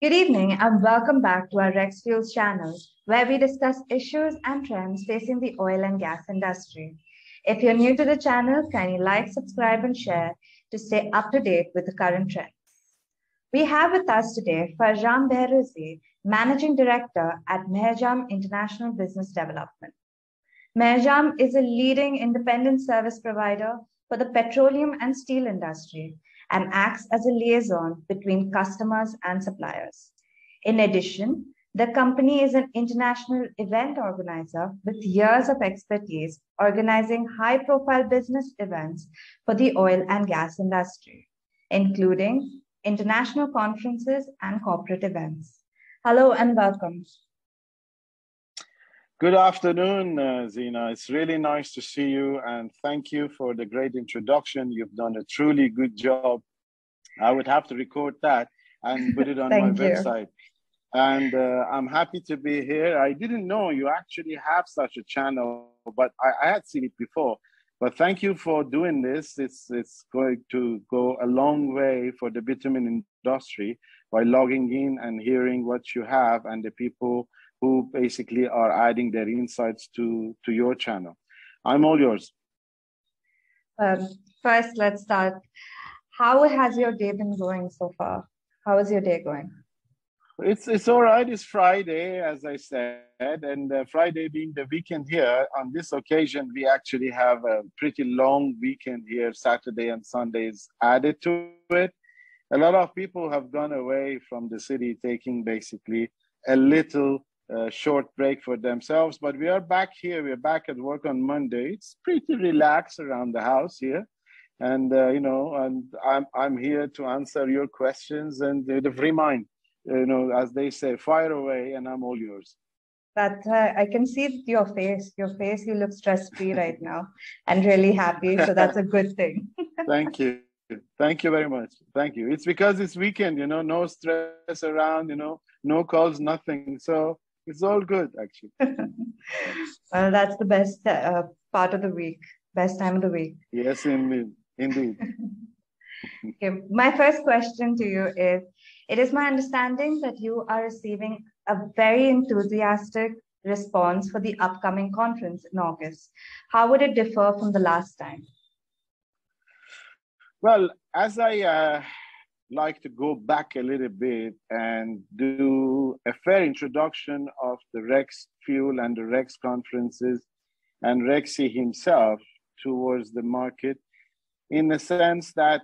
Good evening and welcome back to our Rex Fuels channel, where we discuss issues and trends facing the oil and gas industry. If you're new to the channel, kindly like, subscribe, and share to stay up to date with the current trends. We have with us today 𝗙𝗲𝗵𝗿𝗺 Managing Director at 𝗕𝗲𝗵𝗿𝗺 International Business Development. 𝗕𝗲𝗵𝗿𝗺 is a leading independent service provider for the petroleum and steel industry and acts as a liaison between customers and suppliers. In addition, the company is an international event organizer with years of expertise organizing high-profile business events for the oil and gas industry, including international conferences and corporate events. Hello and welcome. Good afternoon, Zina. It's really nice to see you, and thank you for the great introduction. You've done a truly good job. I would have to record that and put it on my website. And I'm happy to be here. I didn't know you actually have such a channel, but I had seen it before. But thank you for doing this. It's going to go a long way for the bitumen industry by logging in and hearing what you have and the people who basically are adding their insights to your channel. I'm all yours. First, let's start. How has your day been going so far? How is your day going? It's all right. It's Friday, as I said, and Friday being the weekend here. On this occasion, we actually have a pretty long weekend here. Saturday and Sundays added to it. A lot of people have gone away from the city, taking basically a little short break for themselves. But we are back here. We're back at work on Monday. It's pretty relaxed around the house here. And, and I'm here to answer your questions and the free mind, as they say, fire away, and I'm all yours. But I can see your face. You look stress-free right now and really happy. So that's a good thing. Thank you. Thank you very much. Thank you. It's because it's weekend, no stress around, no calls, nothing. So it's all good, actually. Well, that's the best part of the week, best time of the week. Yes, indeed. Okay. My first question to you is, it is my understanding that you are receiving a very enthusiastic response for the upcoming conference in August. How would it differ from the last time? Well, as I like to go back a little bit and do a fair introduction of the Rex Fuel and the Rex conferences and 𝗕𝗃𝗃 himself towards the market, in the sense that,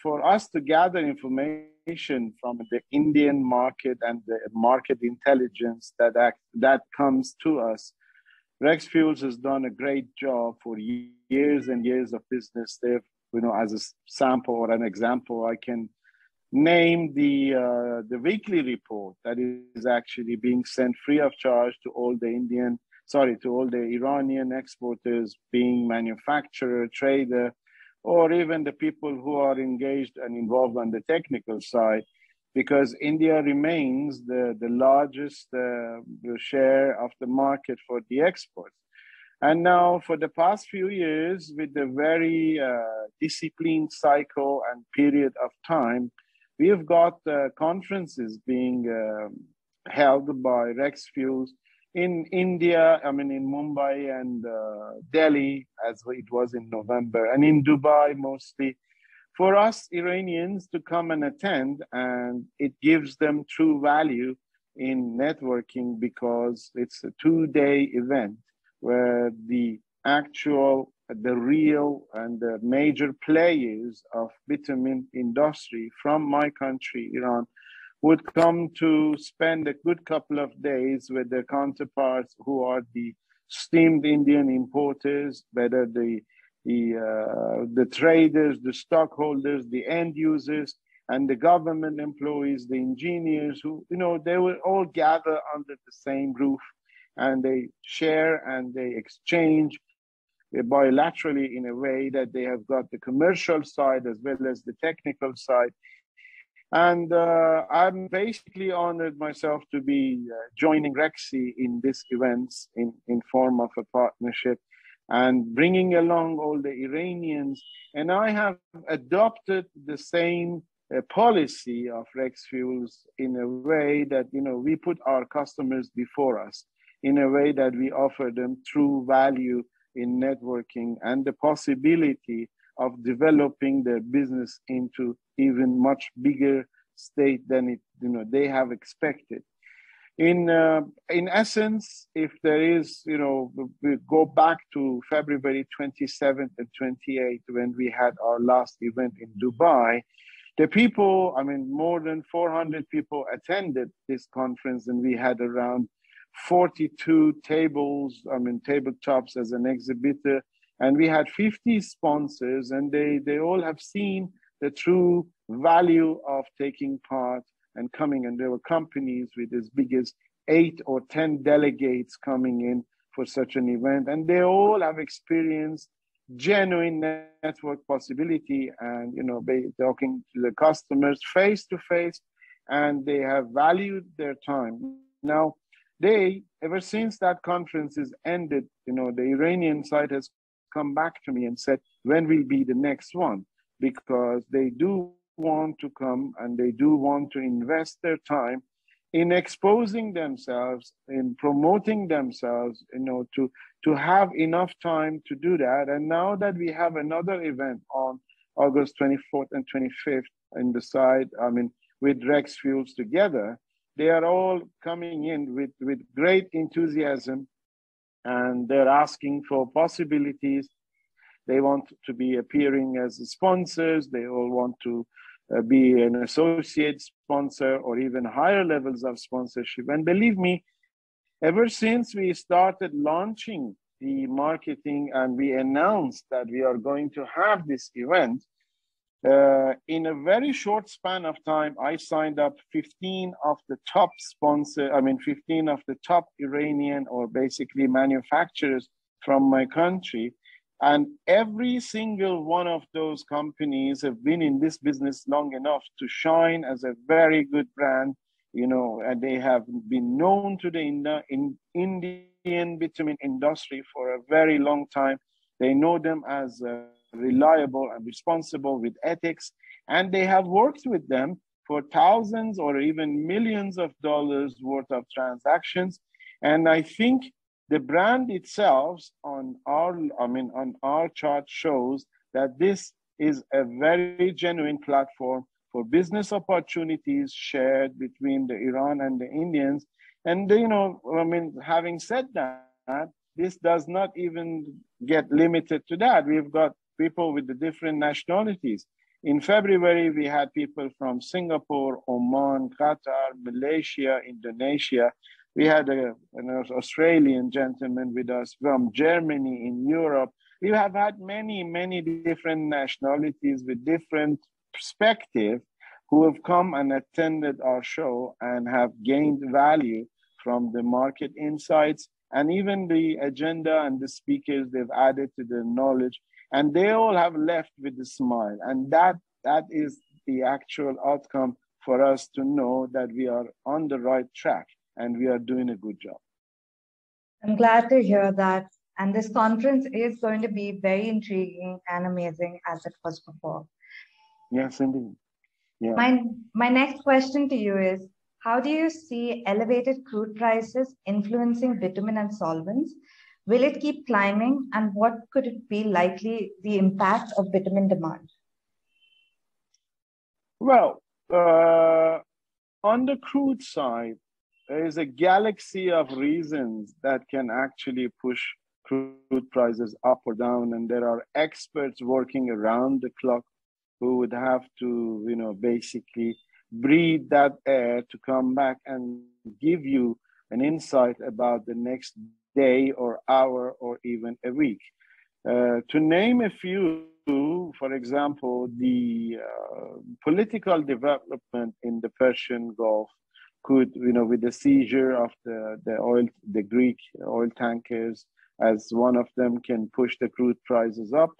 for us to gather information from the Indian market and the market intelligence that comes to us, Rex Fuels has done a great job for years and years of business. They've, as a sample or an example, I can name the weekly report that is actually being sent free of charge to all the Iranian exporters, being manufacturer, trader, or even the people who are engaged and involved on the technical side, because India remains the largest share of the market for the exports. And now for the past few years, with the very disciplined cycle and period of time, we have got conferences being held by Rex Fuels in India, in Mumbai and Delhi, as it was in November, and in Dubai mostly, for us Iranians to come and attend, and it gives them true value in networking, because it's a 2-day event where the real and the major players of bitumen industry from my country, Iran, would come to spend a good couple of days with their counterparts who are the esteemed Indian importers, whether the traders, the stockholders, the end users, and the government employees, the engineers, who, they will all gather under the same roof, and they share and they exchange bilaterally in a way that they have got the commercial side as well as the technical side. And I'm basically honored myself to be joining 𝗕𝗃𝗃 in these events in form of a partnership and bringing along all the Iranians. And I have adopted the same policy of Rex Fuels in a way that, we put our customers before us, in a way that we offer them true value in networking and the possibility of developing their business into even much bigger state than they have expected. In essence, if there is, we go back to February 27th and 28th when we had our last event in Dubai, the people, more than 400 people attended this conference, and we had around 42 tables, tabletops as an exhibitor, and we had 50 sponsors, and they all have seen the true value of taking part and coming, and there were companies with as big as 8 or 10 delegates coming in for such an event, and they all have experienced genuine network possibility and talking to the customers face to face, and they have valued their time. Now, ever since that conference is ended, the Iranian side has come back to me and said, when will be the next one? Because they do want to come and they do want to invest their time in exposing themselves, in promoting themselves, to have enough time to do that. And now that we have another event on August 24th and 25th in the side, with Rex Fuels together, they are all coming in with great enthusiasm, and they're asking for possibilities. They want to be appearing as sponsors. They all want to be an associate sponsor or even higher levels of sponsorship. And believe me, ever since we started launching the marketing and we announced that we are going to have this event, in a very short span of time, I signed up 15 of the top 15 of the top Iranian or basically manufacturers from my country. And every single one of those companies have been in this business long enough to shine as a very good brand, and they have been known to the Indian bitumen industry for a very long time. They know them as reliable and responsible with ethics, and they have worked with them for thousands or even millions of dollars worth of transactions. And I think the brand itself on our chart shows that this is a very genuine platform for business opportunities shared between the Iran and the Indians. And having said that, this does not even get limited to that. We've got people with the different nationalities. In February, we had people from Singapore, Oman, Qatar, Malaysia, Indonesia. We had an Australian gentleman with us from Germany, in Europe. We have had many, many different nationalities with different perspectives who have come and attended our show and have gained value from the market insights and even the agenda and the speakers they've added to their knowledge. And they all have left with a smile. And that is the actual outcome for us to know that we are on the right track and we are doing a good job. I'm glad to hear that. And this conference is going to be very intriguing and amazing as it was before. Yes, indeed. Yeah. My next question to you is, how do you see elevated crude prices influencing bitumen and solvents? Will it keep climbing, and what could it be likely the impact of bitumen demand? Well, on the crude side, there is a galaxy of reasons that can actually push crude prices up or down, and there are experts working around the clock who would have to, basically breathe that air to come back and give you an insight about the next day or hour or even a week. To name a few, for example, the political development in the Persian Gulf could, with the seizure of the Greek oil tankers as one of them, can push the crude prices up.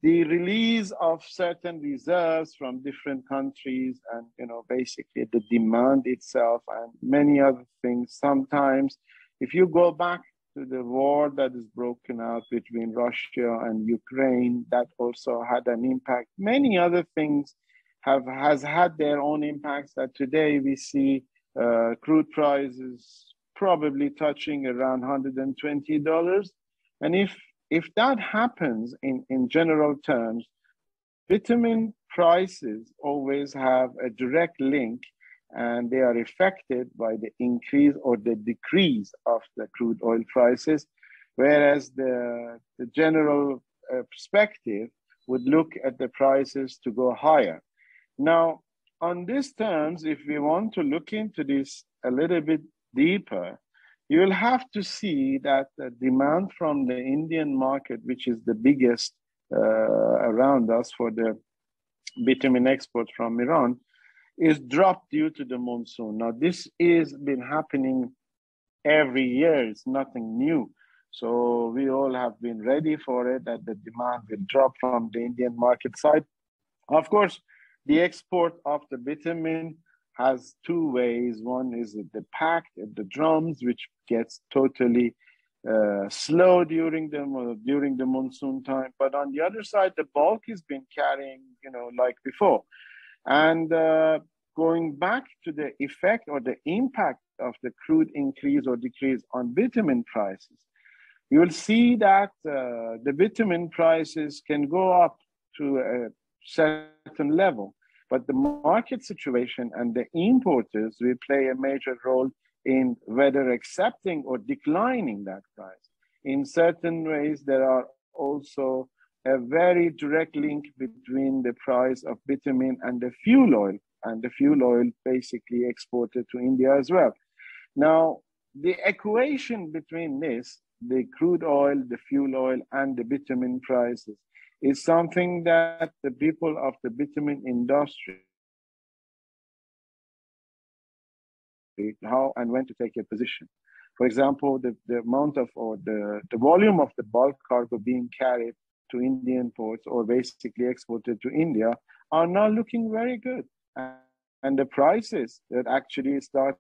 The release of certain reserves from different countries and, basically the demand itself and many other things. Sometimes, if you go back to the war that is broken out between Russia and Ukraine, that also had an impact. Many other things has had their own impacts, that today we see crude prices probably touching around $120. And if that happens in general terms, bitumen prices always have a direct link, and they are affected by the increase or the decrease of the crude oil prices, whereas the general perspective would look at the prices to go higher. Now, on these terms, if we want to look into this a little bit deeper, you will have to see that the demand from the Indian market, which is the biggest around us for the bitumen export from Iran, is dropped due to the monsoon. Now, this has been happening every year. It's nothing new. So we all have been ready for it, that the demand will drop from the Indian market side. Of course, the export of the bitumen has two ways. One is the packed at the drums, which gets totally slow during the monsoon time. But on the other side, the bulk has been carrying, like before. And going back to the effect or the impact of the crude increase or decrease on bitumen prices, you will see that the bitumen prices can go up to a certain level, but the market situation and the importers will play a major role in whether accepting or declining that price. In certain ways, there are also a very direct link between the price of bitumen and the fuel oil basically exported to India as well. Now, the equation between this, the crude oil, the fuel oil, and the bitumen prices, is something that the people of the bitumen industry, how and when to take a position. For example, the amount of, or the volume of the bulk cargo being carried to Indian ports or basically exported to India are now looking very good. And the prices that actually started,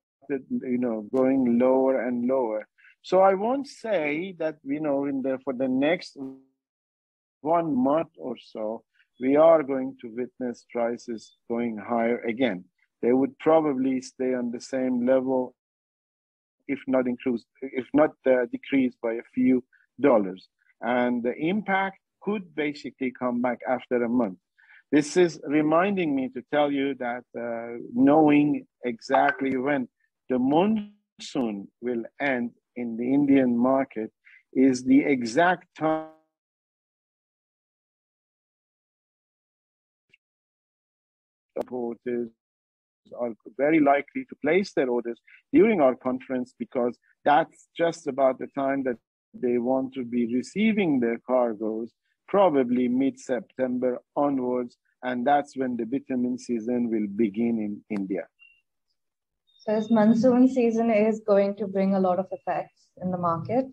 going lower and lower. So I won't say that, for the next 1 month or so, we are going to witness prices going higher again. They would probably stay on the same level, if not decrease by a few dollars. And the impact could basically come back after a month. This is reminding me to tell you that knowing exactly when the monsoon will end in the Indian market is the exact time importers are very likely to place their orders during our conference, because that's just about the time that they want to be receiving their cargoes, probably mid-September onwards, and that's when the bitumen season will begin in India. So this monsoon season is going to bring a lot of effects in the market?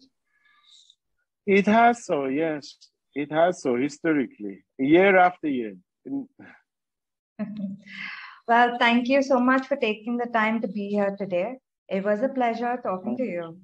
It has so, yes. It has so historically, year after year. Well, thank you so much for taking the time to be here today. It was a pleasure talking to you.